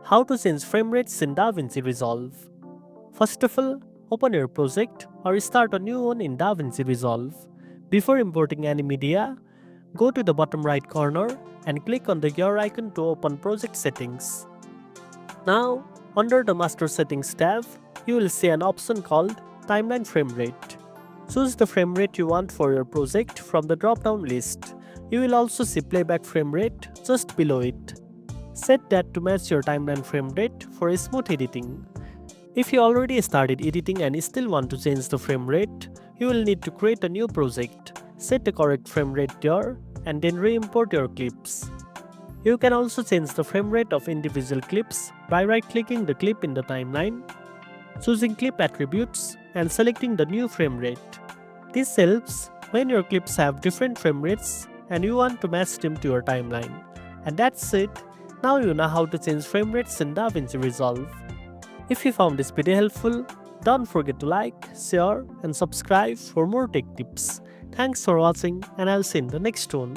How to change frame rates in DaVinci Resolve. First of all, open your project or start a new one in DaVinci Resolve. Before importing any media, go to the bottom right corner and click on the gear icon to open project settings. Now, under the master settings tab, you will see an option called timeline frame rate. Choose the frame rate you want for your project from the drop-down list. You will also see playback frame rate just below it. Set that to match your timeline frame rate for smooth editing. If you already started editing and still want to change the frame rate, you will need to create a new project, set the correct frame rate there, and then re-import your clips. You can also change the frame rate of individual clips by right-clicking the clip in the timeline, choosing clip attributes, and selecting the new frame rate. This helps when your clips have different frame rates and you want to match them to your timeline. And that's it. Now you know how to change frame rates in DaVinci Resolve. If you found this video helpful, don't forget to like, share, and subscribe for more tech tips. Thanks for watching, and I'll see you in the next one.